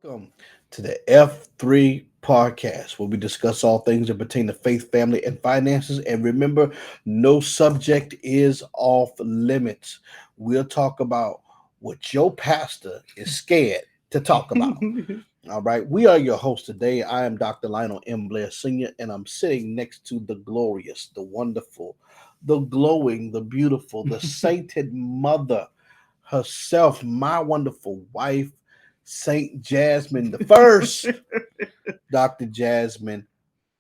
Welcome to the F3 podcast, where we discuss all things that pertain to faith, family, and finances. And remember, no subject is off limits. We'll talk about what your pastor is scared to talk about. All right. We are your hosts today. I am Dr. Lionel M. Blair Sr., and I'm sitting next to the glorious, the wonderful, the glowing, the beautiful, the sainted mother herself, my wonderful wife, Saint Jasmine the First, Dr. Jasmine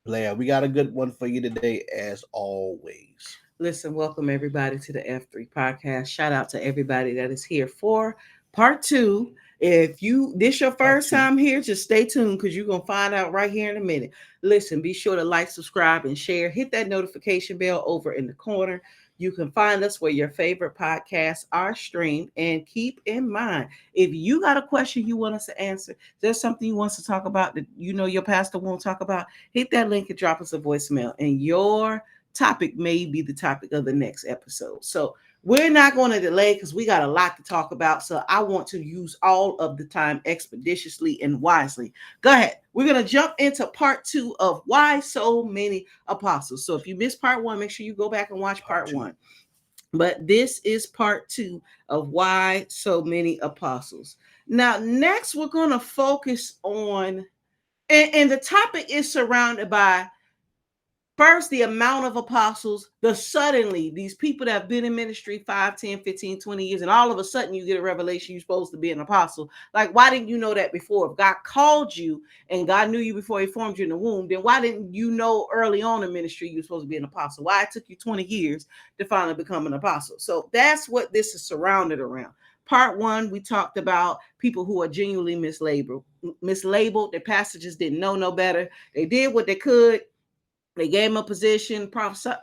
Blair. We got a good one for you today, as always. Listen, welcome everybody to the F3 podcast. Shout out to everybody that is here for part two. If you this your Part first two. time here, just stay tuned because you're gonna find out right here in a minute. Listen, be sure to like, subscribe, and share. Hit that notification bell over in the corner. You can find us where your favorite podcasts are streamed. And keep in mind, if you got a question you want us to answer, there's something you want us to talk about that you know your pastor won't talk about, hit that link and drop us a voicemail. And your topic may be the topic of the next episode. So we're not going to delay because we got a lot to talk about. So I want to use all of the time expeditiously and wisely. Go ahead. We're going to jump into part two of why so many apostles. So if you missed part one, make sure you go back and watch Part part two. one. But this is part two of why so many apostles. Now, next, we're going to focus on, and the topic is surrounded by first the amount of apostles, the suddenly these people that have been in ministry 5, 10, 15, 20 years, and all of a sudden you get a revelation you're supposed to be an apostle. Like, why didn't you know that before? If God called you and God knew you before he formed you in the womb, then why didn't you know early on in ministry you're supposed to be an apostle? Why it took you 20 years to finally become an apostle? So that's what this is surrounded around. Part one, we talked about people who are genuinely mislabeled. Their passages didn't know no better. They did what they could. They gave him a position, prophesied,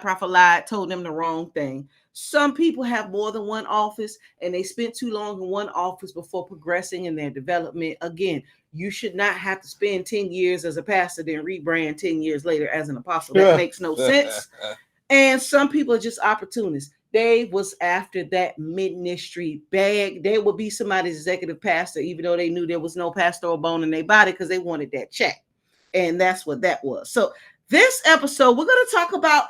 prophet lied, told them the wrong thing. Some people have more than one office and they spent too long in one office before progressing in their development. Again, you should not have to spend 10 years as a pastor, then rebrand 10 years later as an apostle. That makes no sense. And some people are just opportunists. They was after that ministry bag. They would be somebody's executive pastor, even though they knew there was no pastoral bone in their body because they wanted that check. And that's what that was. So this episode, we're going to talk about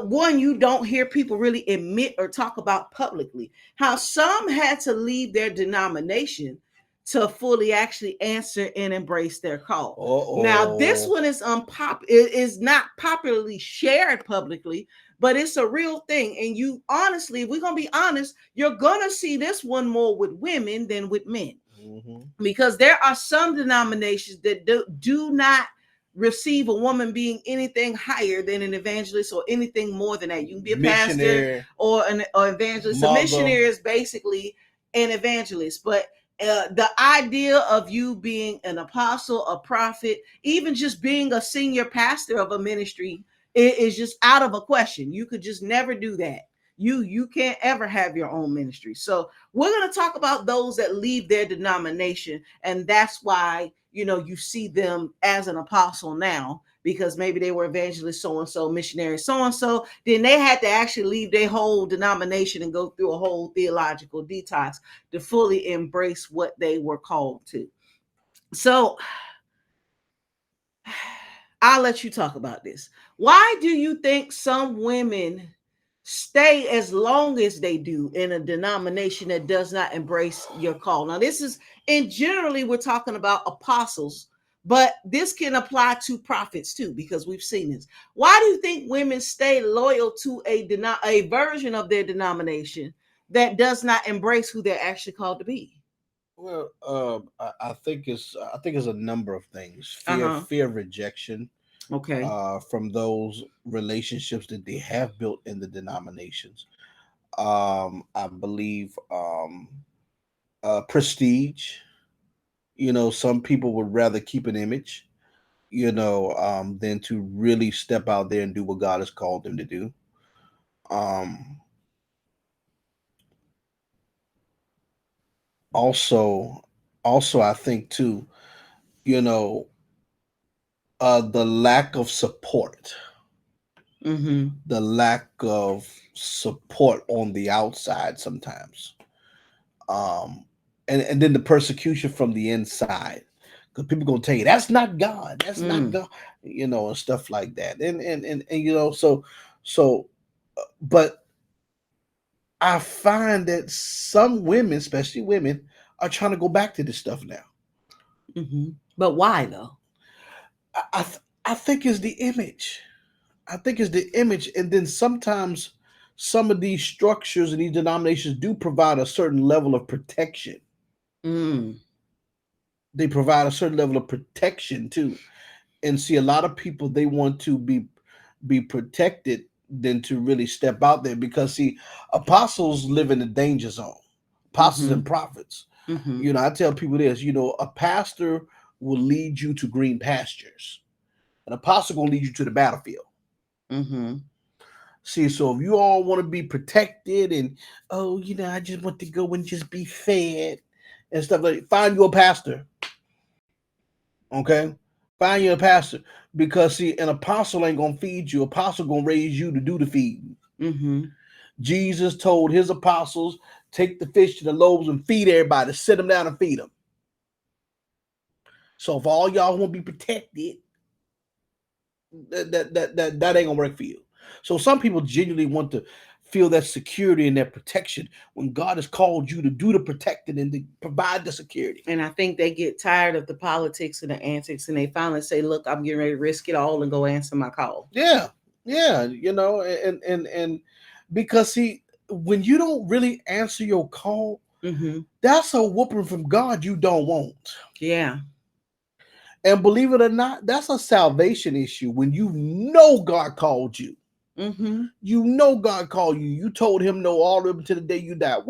one you don't hear people really admit or talk about publicly. How some had to leave their denomination to fully actually answer and embrace their call. Now, this Uh-oh. one is it is not popularly shared publicly, but it's a real thing. And you honestly, if we're gonna be honest, you're gonna see this one more with women than with men. Mm-hmm. Because there are some denominations that do not receive a woman being anything higher than an evangelist or anything more than that. You can be a pastor Missionary, or an or evangelist. A mother. missionary is basically an evangelist, but the idea of you being an apostle, a prophet, even just being a senior pastor of a ministry is just out of a question. You could just never do that. You can't ever have your own ministry. So we're going to talk about those that leave their denomination, and that's why you see them as an apostle now, because maybe they were evangelist so and so, missionary so and so. Then they had to actually leave their whole denomination and go through a whole theological detox to fully embrace what they were called to. So I'll let you talk about this. Why do you think some women stay as long as they do in a denomination that does not embrace your call? Now, this is, and generally we're talking about apostles, but this can apply to prophets too, because we've seen this. Why do you think women stay loyal to a version of their denomination that does not embrace who they're actually called to be? Well, I think it's a number of things. Fear, Uh-huh. fear of rejection, Okay. from those relationships that they have built in the denominations. I believe prestige. Some people would rather keep an image, than to really step out there and do what God has called them to do. Um, also, I think too, you know, the lack of support, Mm-hmm. on the outside sometimes. Um, and then the persecution from the inside, because people gonna tell you that's not God, that's not God, and stuff like that, and so, but I find that some women, especially women, are trying to go back to this stuff now. But why though? I think it's the image. I think it's the image, and then sometimes some of these structures and these denominations do provide a certain level of protection. They provide a certain level of protection too, and see a lot of people, they want to be protected than to really step out there, because see, apostles live in the danger zone. Apostles and prophets. I tell people this. A pastor will lead you to green pastures. An apostle gonna lead you to the battlefield. See, so if you all want to be protected and I just want to go and just be fed and stuff like that, find you a pastor. Okay? Find you a pastor. Because see, an apostle ain't gonna feed you. Apostle gonna raise you to do the feeding. Jesus told his apostles, take the fish and the loaves and feed everybody, sit them down and feed them. So if all y'all want to be protected, that ain't gonna work for you. So some people genuinely want to feel that security and that protection when God has called you to do the protecting and to provide the security. And I think they get tired of the politics and the antics, and they finally say, look, I'm getting ready to risk it all and go answer my call. Yeah. And because see, when you don't really answer your call, that's a whooping from God you don't want. Yeah. And believe it or not, that's a salvation issue when you know God called you. You know God called you. You told him no all the way to the day you died.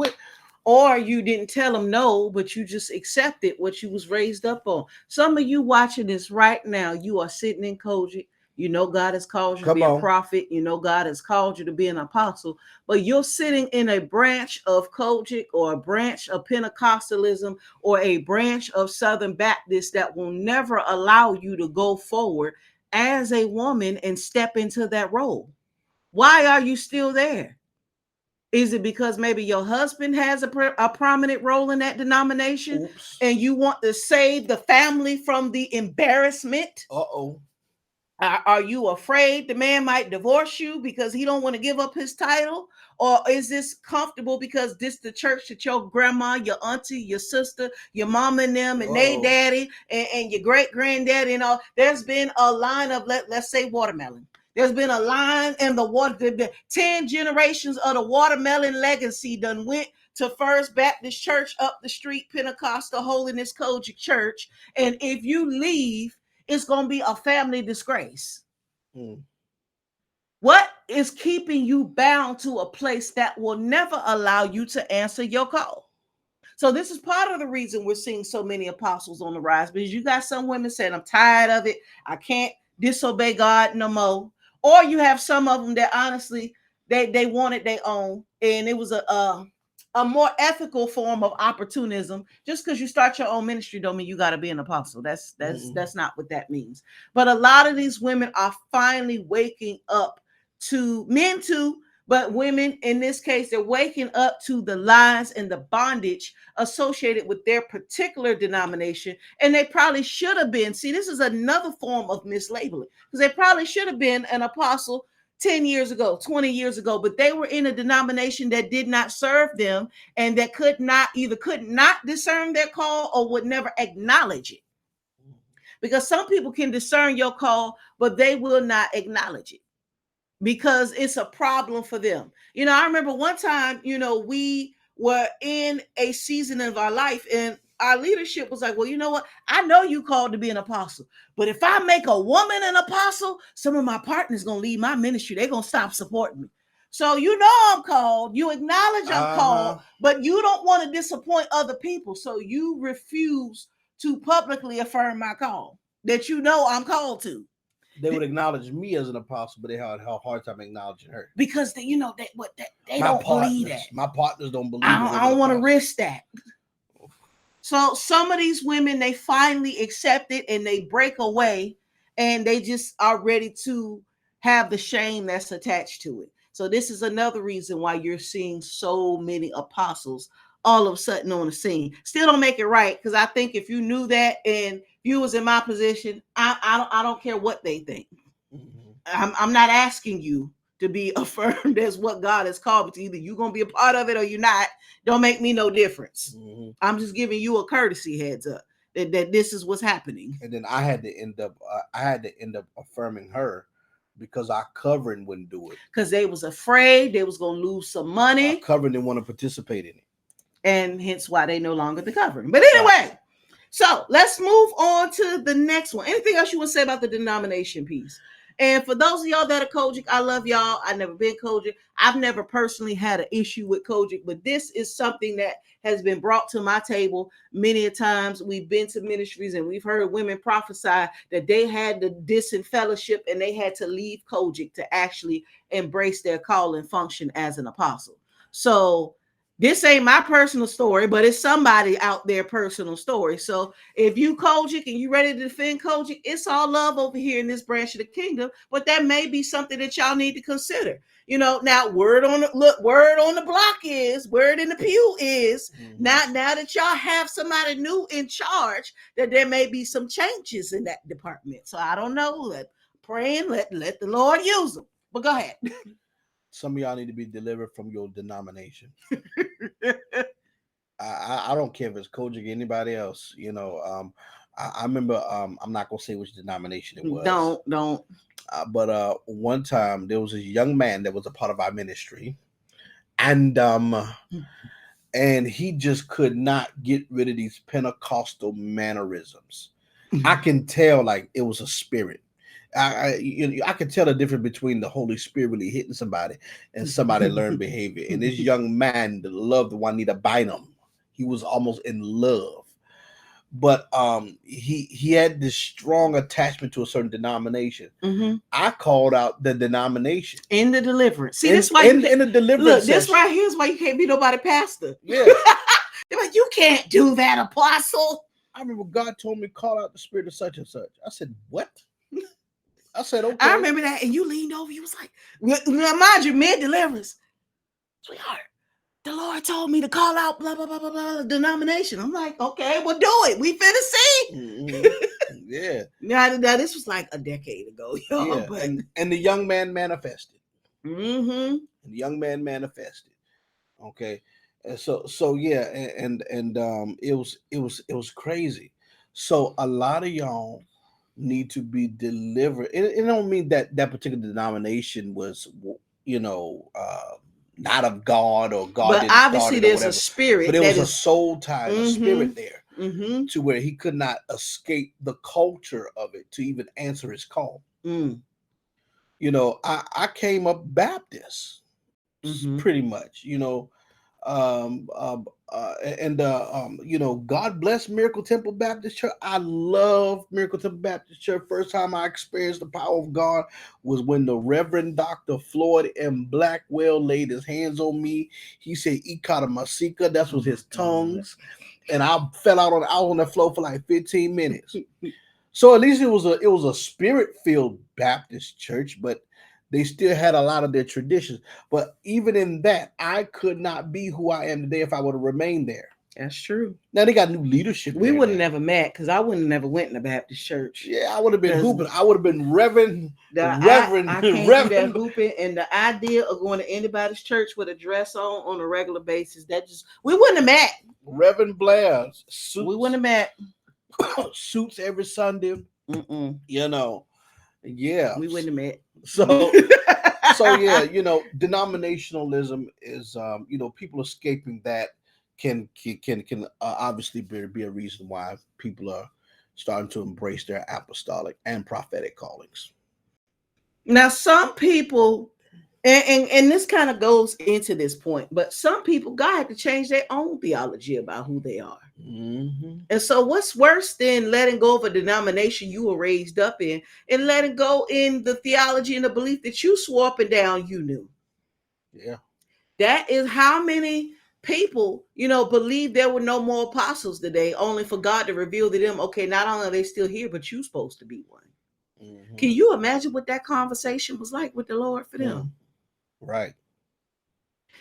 Or you didn't tell him no, but you just accepted what you was raised up on. Some of you watching this right now, you are sitting in Kojic. You know God has called you to be a prophet. You know God has called you to be an apostle. But you're sitting in a branch of Kojic or a branch of Pentecostalism or a branch of Southern Baptist that will never allow you to go forward as a woman and step into that role. Why are you still there? Is it because maybe your husband has a prominent role in that denomination? Oops. And you want to save the family from the embarrassment? Are you afraid the man might divorce you because he don't want to give up his title? Or is this comfortable because this the church that your grandma, your auntie, your sister, your mom and them and they daddy and your great granddaddy and all? There's been a line of let's say watermelon. There's been a line in the water. The 10 generations of the watermelon legacy done went to First Baptist Church up the street, Pentecostal Holiness Kojic Church. And if you leave, it's going to be a family disgrace. What is keeping you bound to a place that will never allow you to answer your call? So this is part of the reason we're seeing so many apostles on the rise, because you got some women saying, I'm tired of it. I can't disobey God no more. Or you have some of them that honestly, they wanted their own. And it was a more ethical form of opportunism. Just because you start your own ministry don't mean you got to be an apostle. That's not what that means. But a lot of these women are finally waking up to men too, but women in this case, they're waking up to the lies and the bondage associated with their particular denomination. And they probably should have been. See, this is another form of mislabeling, because they probably should have been an apostle 10 years ago, 20 years ago, but they were in a denomination that did not serve them and that could not discern their call or would never acknowledge it. Because some people can discern your call, but they will not acknowledge it because it's a problem for them. I remember one time, we were in a season of our life and our leadership was like, well, you know what? I know you called to be an apostle, but if I make a woman an apostle, some of my partners going to leave my ministry. They're going to stop supporting me. So I'm called. You acknowledge I'm called, but you don't want to disappoint other people. So you refuse to publicly affirm my call that I'm called to. They would acknowledge me as an apostle, but they had a hard time acknowledging her because they don't believe that. My partners don't believe. I don't want to risk that. So some of these women, they finally accept it and they break away, and they just are ready to have the shame that's attached to it. So this is another reason why you're seeing so many apostles all of a sudden on the scene. Still don't make it right, because I think if you knew that and you was in my position, I don't care what they think. I'm not asking you to be affirmed as what God has called me to. Either you're gonna be a part of it or you're not. Don't make me no difference. I'm just giving you a courtesy heads up that this is what's happening. And then I had to end up affirming her because our covering wouldn't do it. Because they was afraid they was gonna lose some money. Our covering didn't want to participate in it. And hence why they no longer the covering. But anyway, so let's move on to the next one. Anything else you want to say about the denomination piece? And for those of y'all that are Kojic, I love y'all. I've never been Kojic. I've never personally had an issue with Kojic, but this is something that has been brought to my table many a times. We've been to ministries and we've heard women prophesy that they had to disfellowship and they had to leave Kojic to actually embrace their call and function as an apostle. So this ain't my personal story, but it's somebody out there personal story. So if you Kojic and you ready to defend Kojic, it's all love over here in this branch of the kingdom. But that may be something that y'all need to consider. You know, now word on the block is, word in the pew is, now that y'all have somebody new in charge, that there may be some changes in that department. So I don't know. Let the Lord use them. But go ahead. Some of y'all need to be delivered from your denomination. I don't care if it's Kojic or anybody else. You know, I remember. I'm not gonna say which denomination it was. Don't. But one time there was a young man that was a part of our ministry, and he just could not get rid of these Pentecostal mannerisms. I can tell like it was a spirit. I can tell the difference between the Holy Spirit really hitting somebody and somebody learned behavior. And this young man loved Juanita Bynum. He was almost in love. But he had this strong attachment to a certain denomination. I called out the denomination in the deliverance. See, this why in the deliverance. Look, this right here is why you can't be nobody pastor. Yeah, like, you can't do that, apostle. I remember God told me call out the spirit of such and such. I said, what? I said, okay. I remember that, and you leaned over. You was like, mind you, mid deliverance, sweetheart. The Lord told me to call out blah blah blah blah blah denomination. I'm like, okay, well, do it. We finna see. Yeah. Now this was like a decade ago, y'all. Yeah. But... And the young man manifested. And the young man manifested. Okay. And so yeah, and it was crazy. So a lot of y'all need to be delivered. It don't mean that particular denomination was, not of God or God. But obviously, there's a spirit. But it was a soul tie, a spirit there, to where he could not escape the culture of it to even answer his call. You know, I came up Baptist, pretty much. You know, God bless Miracle Temple Baptist Church. I love Miracle Temple Baptist Church. First time I experienced the power of God was when the Reverend Dr. Floyd M. Blackwell laid his hands on me. He said, "Ikata Masika," that was his tongues, and I fell out on the floor for like 15 minutes. So at least it was a spirit-filled Baptist church, but they still had a lot of their traditions. But even in that, I could not be who I am today if I would have remained there. That's true. Now they got new leadership. We would have never met, because I would have never went in a Baptist church. Yeah, I would have been hooping. I would have been Reverend. I can't do that hooping. And the idea of going to anybody's church with a dress on a regular basis, we wouldn't have met. Reverend Blair suits. We wouldn't have met. Suits every Sunday. You know. Yeah, we wouldn't have met. So yeah, denominationalism is people escaping that can obviously be a reason why people are starting to embrace their apostolic and prophetic callings. Now, some people, and this kind of goes into this point, but some people, God had to change their own theology about who they are. And so what's worse than letting go of a denomination you were raised up in and letting go in the theology and the belief that you swore up and down you knew? Yeah. That is how many people, believe there were no more apostles today, only for God to reveal to them, okay, not only are they still here, but you're supposed to be one. Can you imagine what that conversation was like with the Lord for them? Right.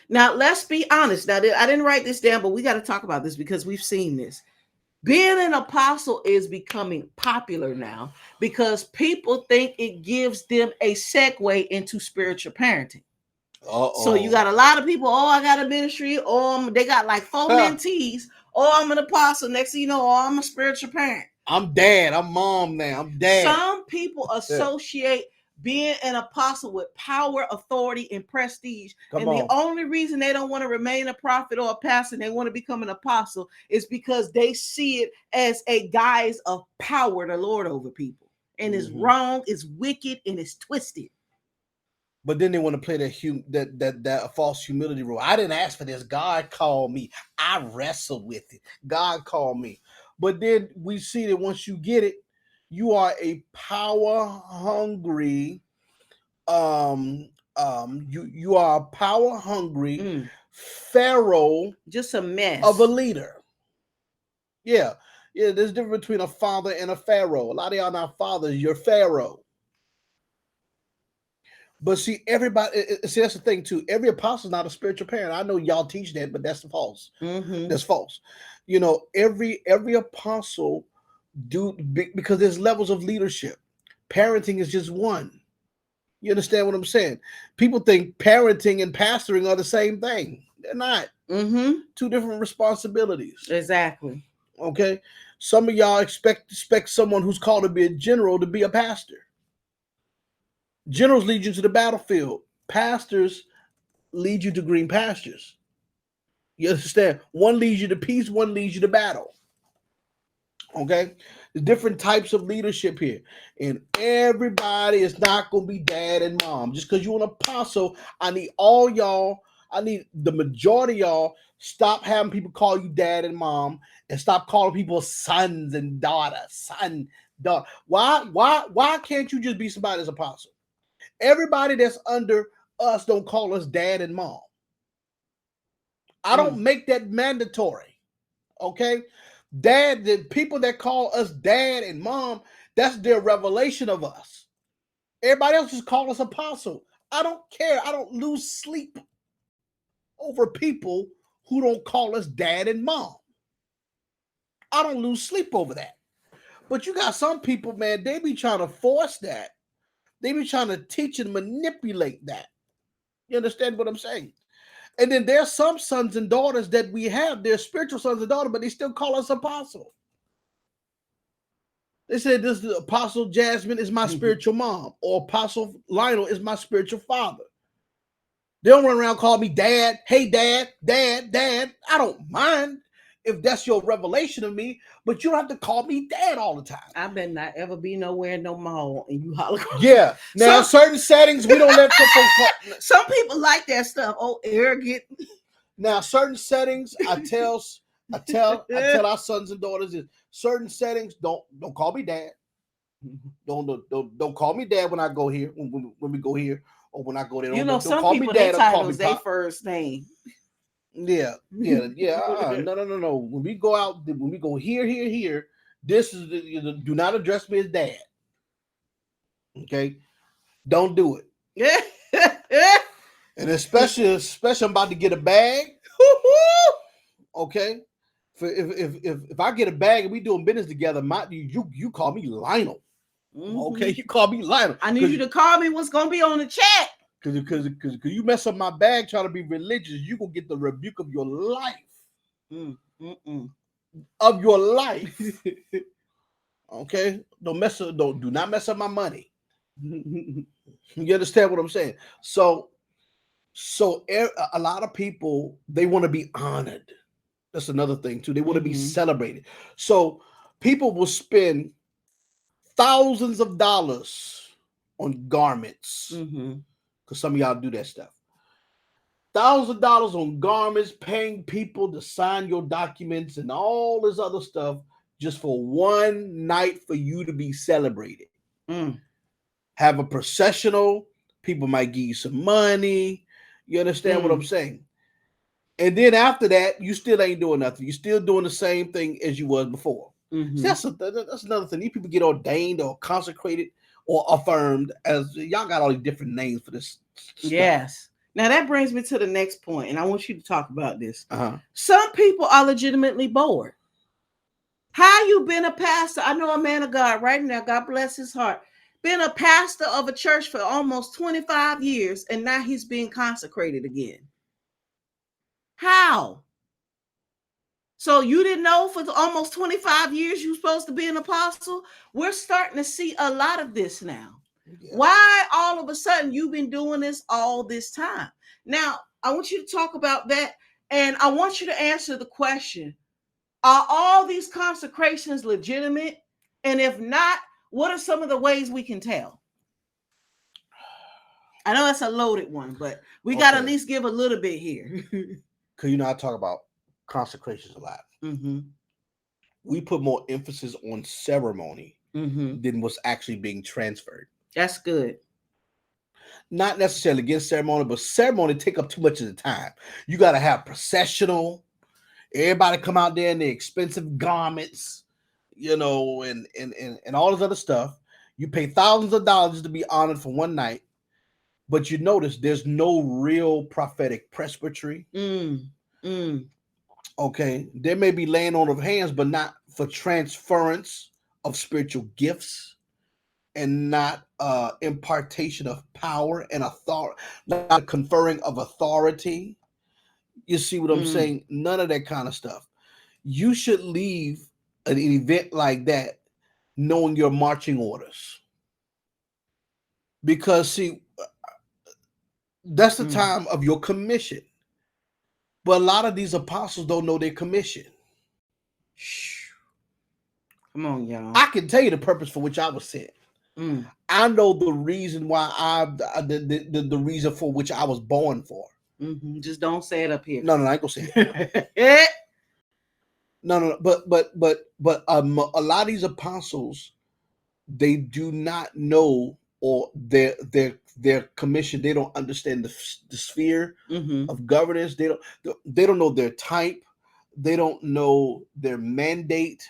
Now, let's be honest. Now, I didn't write this down, but we got to talk about this because we've seen this. Being an apostle is becoming popular now because people think it gives them a segue into spiritual parenting. So you got a lot of people, oh, I got a ministry, or they got like 4 mentees, or I'm an apostle. Next thing you know, oh, I'm a spiritual parent. I'm dad. I'm mom now. I'm dad. Some people associate being an apostle with power, authority, and prestige. The only reason they don't want to remain a prophet or a pastor and they want to become an apostle is because they see it as a guise of power to lord over people. And it's wrong, it's wicked, and it's twisted. But then they want to play that false humility role. I didn't ask for this. God called me. I wrestled with it. God called me. But then we see that once you get it, you are a power hungry. You are a power hungry pharaoh, just a mess of a leader. Yeah. There's a difference between a father and a pharaoh. A lot of y'all not fathers. You're pharaoh. But see, everybody. See, that's the thing too. Every apostle is not a spiritual parent. I know y'all teach that, but that's false. That's false. You know, every apostle because there's levels of leadership. Parenting is just one. You understand what I'm saying? People think parenting and pastoring are the same thing. They're not. Two different responsibilities. Exactly. Okay. Some of y'all expect someone who's called to be a general to be a pastor. Generals lead you to the battlefield. Pastors lead you to green pastures. You understand? One leads you to peace, one leads you to battle. Okay? There's different types of leadership here. And everybody is not going to be dad and mom. Just because you're an apostle, I need the majority of y'all stop having people call you dad and mom and stop calling people sons and daughters. Son, daughter. Why can't you just be somebody's apostle? Everybody that's under us don't call us dad and mom. I don't make that mandatory. Okay? Dad, the people that call us dad and mom, that's their revelation of us. Everybody else just call us apostle. I don't care. I don't lose sleep over people who don't call us dad and mom. I don't lose sleep over that. But you got some people, man, they be trying to force that. They be trying to teach and manipulate that. You understand what I'm saying? And then there's some sons and daughters that we have. They're spiritual sons and daughters, but they still call us apostle. They said this Apostle Jasmine is my spiritual mom, or Apostle Lionel is my spiritual father. They don't run around calling me dad. Hey, dad. I don't mind if that's your revelation of me, but you don't have to call me dad all the time. I better not ever be nowhere no more and you holler. Yeah. Now, certain settings, we don't let people call. Some people like that stuff. Oh, arrogant. Now, certain settings, I tell our sons and daughters is certain settings, don't call me dad. Don't call me dad when I go here, when we go here, or when I go there. You know, some people, their titles, their first name. Yeah. No. When we go out, when we go here, this is do not address me as dad. Okay, don't do it. Yeah. And especially I'm about to get a bag. Okay, if I get a bag and we doing business together, you call me Lionel. Okay, you call me Lionel. I need you to call me what's gonna be on the chat. Because you mess up my bag trying to be religious, you gonna get the rebuke of your life. Of your life. Okay? Do not mess up my money. You understand what I'm saying? So a lot of people, they want to be honored. That's another thing too. They want to be celebrated. So people will spend thousands of dollars on garments. Because some of y'all do that stuff. $1,000 on garments, paying people to sign your documents and all this other stuff just for one night for you to be celebrated. Have a processional. People might give you some money. You understand what I'm saying? And then after that, you still ain't doing nothing. You're still doing the same thing as you was before. See, that's another thing. These people get ordained or consecrated or affirmed, as y'all got all these different names for this stuff. Yes. Now that brings me to the next point, and I want you to talk about this. Uh-huh. Some people are legitimately bored. How you been a pastor? I know a man of God right now. God bless his heart. Been a pastor of a church for almost 25 years, and now he's being consecrated again. How? So you didn't know for almost 25 years you're supposed to be an apostle? We're starting to see a lot of this now. Yeah. Why all of a sudden you've been doing this all this time? Now, I want you to talk about that, and I want you to answer the question, are all these consecrations legitimate? And if not, what are some of the ways we can tell? I know that's a loaded one, but we got to at least give a little bit here. Because I talk about consecrations a lot. Mm-hmm. We put more emphasis on ceremony than what's actually being transferred. That's good. Not necessarily against ceremony, but ceremony take up too much of the time. You got to have processional. Everybody come out there in their expensive garments, and all this other stuff. You pay thousands of dollars to be honored for one night, but you notice there's no real prophetic presbytery. Okay, there may be laying on of hands, but not for transference of spiritual gifts, and not impartation of power and authority, not conferring of authority. You see what I'm saying? None of that kind of stuff. You should leave an event like that knowing your marching orders. Because, see, that's the time of your commission. But a lot of these apostles don't know their commission. Come on, y'all. I can tell you the purpose for which I was sent. I know the reason why the reason for which I was born for. Just don't say it up here. No, I ain't gonna say it. No. But a lot of these apostles, they do not know, or their commission. They don't understand the sphere of governance. They don't know their type. They don't know their mandate,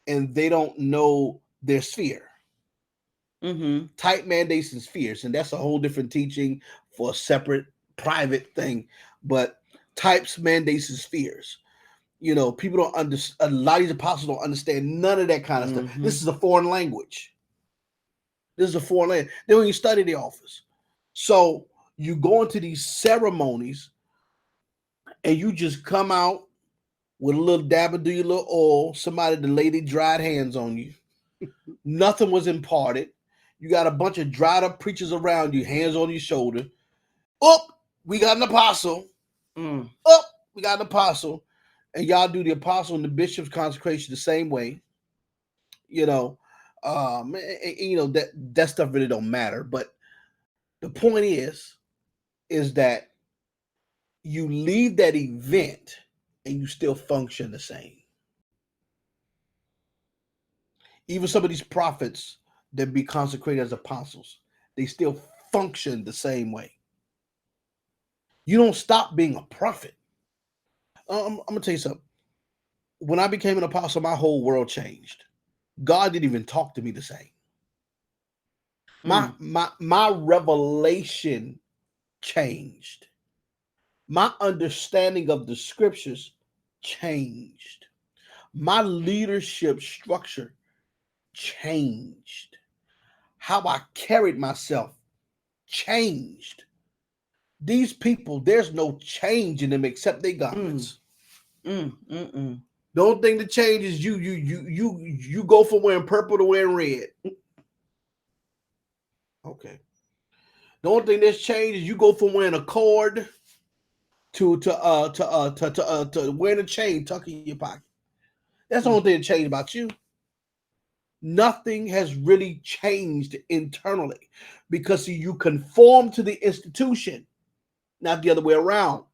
and they don't know their sphere. Type, mandates, and spheres, and that's a whole different teaching for a separate private thing. But types, mandates, and spheres. People don't understand. A lot of these apostles don't understand none of that kind of stuff. This is a foreign language. They don't even study the office. So you go into these ceremonies, and you just come out with a little dab of your little oil. Somebody to lay their dried hands on you. Nothing was imparted. You got a bunch of dried up preachers around you, hands on your shoulder. We got an apostle. We got an apostle. And y'all do the apostle and the bishop's consecration the same way. That stuff really don't matter. But the point is that you leave that event and you still function the same. Even some of these prophets that be consecrated as apostles, they still function the same way. You don't stop being a prophet. I'm gonna tell you something. When I became an apostle, my whole world changed. God didn't even talk to me the same. My revelation changed. My understanding of the scriptures changed. My leadership structure changed. How I carried myself changed. These people, there's no change in them except their garments. The only thing that changes you go from wearing purple to wearing red. Okay. The only thing that's changed is you go from wearing a cord to wearing a chain tucked in your pocket. That's the only thing that changed about you. Nothing has really changed internally because you conform to the institution, not the other way around.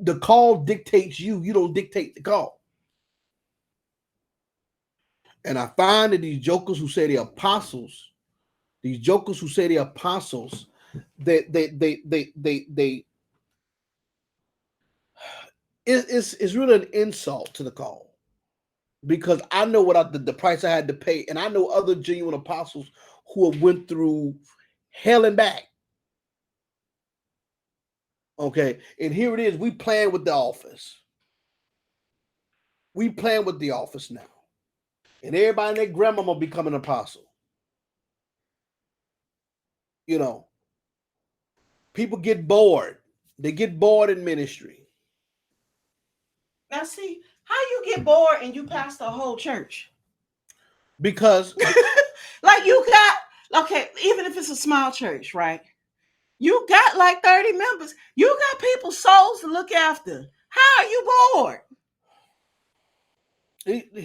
The call dictates you. You don't dictate the call. And I find that these jokers who say they're apostles, it's really an insult to the call. Because I know what the price I had to pay, and I know other genuine apostles who have went through hell and back Okay, and here it is. We playing with the office. We playing with the office now, and everybody and their grandmama become an apostle. You know, people get bored. They get bored in ministry Now, see, how you get bored and you pastor a whole church? because Like you got, okay, even if it's a small church, right? You got like 30 members. You got people's souls to look after. How are you bored?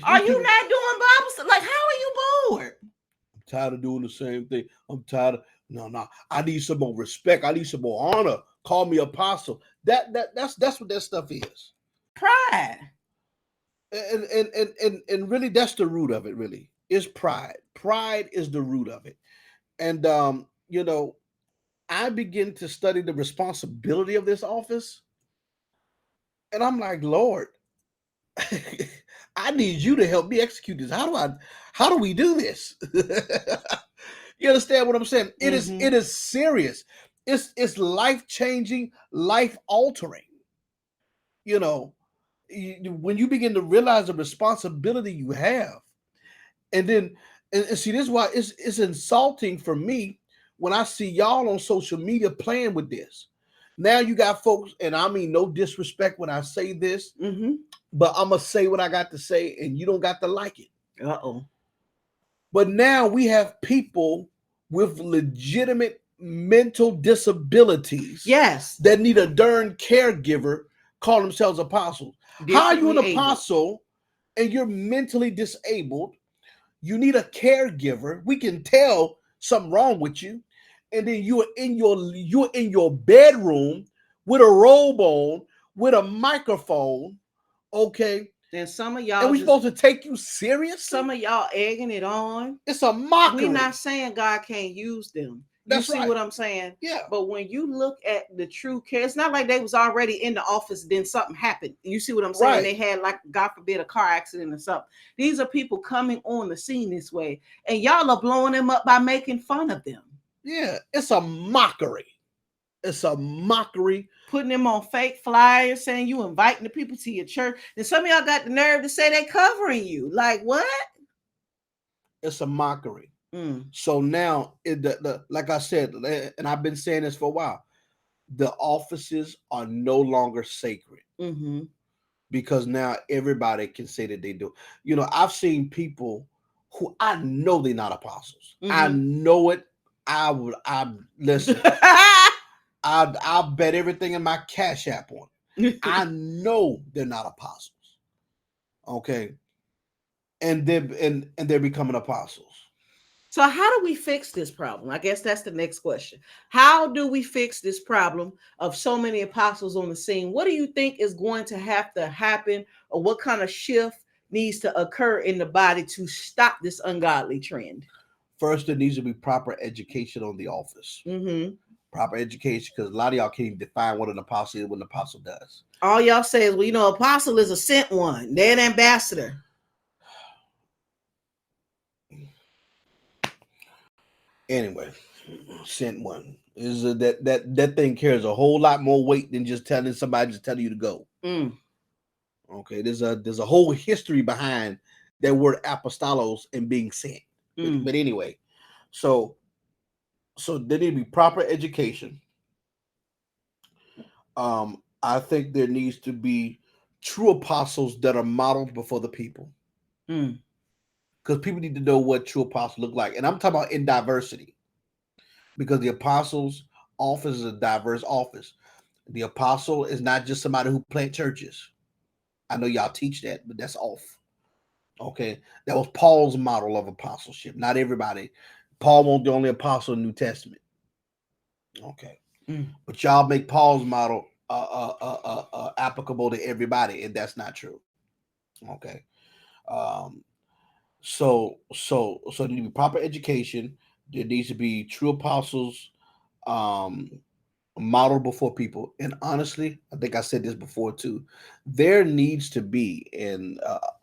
Are you not doing Bible study? Like, how are you bored? I'm tired of doing the same thing. I'm tired of no. I need some more respect. I need some more honor. Call me apostle. That's what that stuff is. Pride. And really that's the root of it, really, is pride. Pride is the root of it. And you know, I begin to study the responsibility of this office, and I'm like, Lord, I need you to help me execute this. How do we do this? You understand what I'm saying? It is serious. It's life-changing, life-altering. You know, when you begin to realize the responsibility you have, and then and see, this is why it's insulting for me when I see y'all on social media playing with this. Now you got folks, and I mean no disrespect when I say this, but I'm gonna say what I got to say, and you don't got to like it. But now we have people with legitimate mental disabilities, yes, that need a darn caregiver, call themselves apostles. How are you an apostle and you're mentally disabled? You need a caregiver. We can tell something wrong with you, and then you're in your bedroom with a robe on, with a microphone. Okay, then some of y'all, and we supposed to take you serious? Some of y'all egging it on. It's a mockery. We're not saying God can't use them. You see what I'm saying? Yeah. But when you look at the true care, it's not like they was already in the office, then something happened. You see what I'm saying? Right. They had, like, God forbid, a car accident or something. These are people coming on the scene this way, and y'all are blowing them up by making fun of them. Yeah, it's a mockery. It's a mockery. Putting them on fake flyers, saying you inviting the people to your church. And some of y'all got the nerve to say they covering you. Like, what? It's a mockery. So now, like I said, and I've been saying this for a while, the offices are no longer sacred, because now everybody can say that they do. You know, I've seen people who I know they're not apostles. I know it. I listen. I'll bet everything in my Cash App on it. I know they're not apostles. Okay, and they're becoming apostles. So how do we fix this problem? I guess that's the next question. How do we fix this problem of so many apostles on the scene? What do you think is going to have to happen, or what kind of shift needs to occur in the body to stop this ungodly trend? First, there needs to be proper education on the office. Proper education, because a lot of y'all can't even define what an apostle is, what an apostle does. All y'all say is, well, you know, apostle is a sent one. They're an ambassador. Anyway, sent one is that thing carries a whole lot more weight than just telling you to go. Okay, there's a whole history behind that word apostolos and being sent. But anyway, so there need to be proper education. I think there needs to be true apostles that are modeled before the people. Because people need to know what true apostles look like. And I'm talking about in diversity. Because the apostles' office is a diverse office. The apostle is not just somebody who plant churches. I know y'all teach that, but that's off. Okay. That was Paul's model of apostleship. Not everybody. Paul wasn't the only apostle in the New Testament. Okay. But y'all make Paul's model applicable to everybody, and that's not true. Okay. So there needs to be proper education. There needs to be true apostles modeled before people. And honestly, I think I said this before too. There needs to be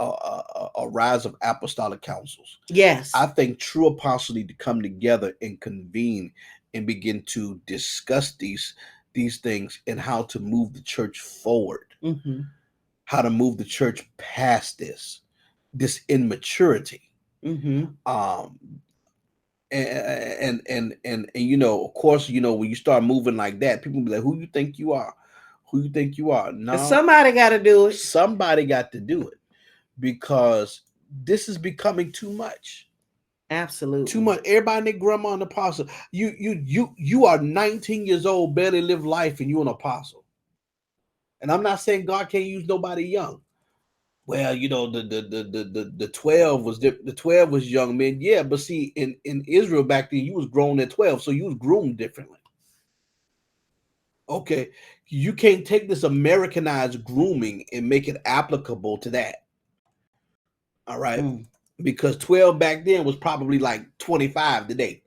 a rise of apostolic councils. Yes. I think true apostles need to come together and convene and begin to discuss these these things and how to move the church forward, Mm-hmm. how to move the church past this immaturity. Mm-hmm. Um, and you know, of course, you know, when you start moving like that, people be like, "Who you think you are? Who you think you are?" No, Somebody got to do it. somebody got to do it because this is becoming too much. Absolutely. Too much. Everybody and their grandma an apostle. You are 19 years old, barely live life, and you're an apostle. And I'm not saying God can't use nobody young. Well, you know, the 12 was the 12 was young men. Yeah, but see, in Israel back then, you was grown at 12, so you was groomed differently. Okay, you can't take this Americanized grooming and make it applicable to that. All right, because 12 back then was probably like 25 today.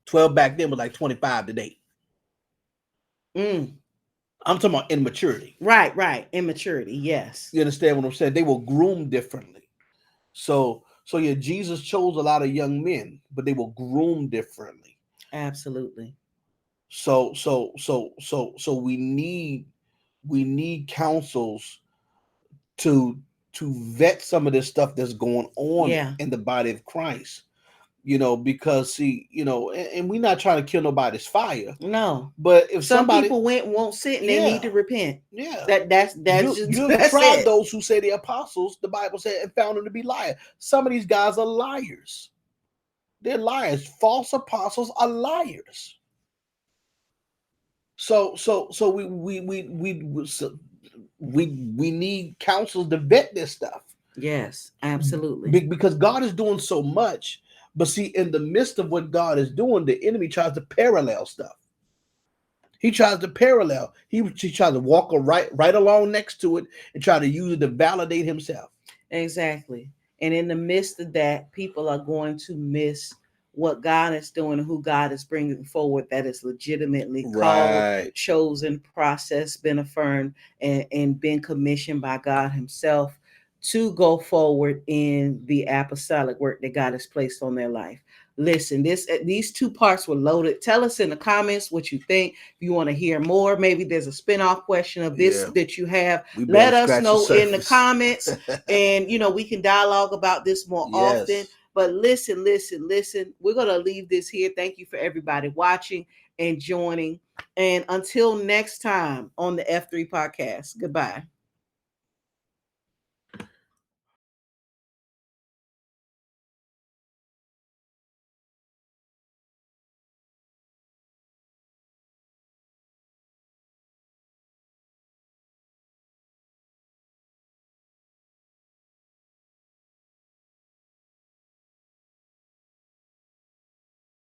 12 back then was like 25 today. I'm talking about immaturity. Right. Immaturity, yes. You understand what I'm saying? They were groomed differently. So yeah, Jesus chose a lot of young men, but they were groomed differently. Absolutely. So we need counsels to vet some of this stuff that's going on in the body of Christ. You know, because see, you know, and we're not trying to kill nobody's fire. No, but if some somebody people won't sit and they need to repent. Yeah, that's you tried those who say the apostles. The Bible said and found them to be liars. Some of these guys are liars. They're liars. False apostles are liars. So we need counsels to vet this stuff. Yes, absolutely. Because God is doing so much, but see, in the midst of what God is doing, the enemy tries to parallel stuff. He tries to parallel. He tries to walk right along next to it and try to use it to validate himself. Exactly. And in the midst of that, people are going to miss what God is doing and who God is bringing forward that is legitimately called, chosen, processed, been affirmed, and been commissioned by God himself to go forward in the apostolic work that God has placed on their life. Listen, these two parts were loaded. Tell us in the comments what you think. If you want to hear more, maybe there's a spin-off question of this that you have. Let us know in the comments. And, you know, we can dialogue about this more often. But listen. We're going to leave this here. Thank you for everybody watching and joining. And until next time on the F3 podcast, goodbye.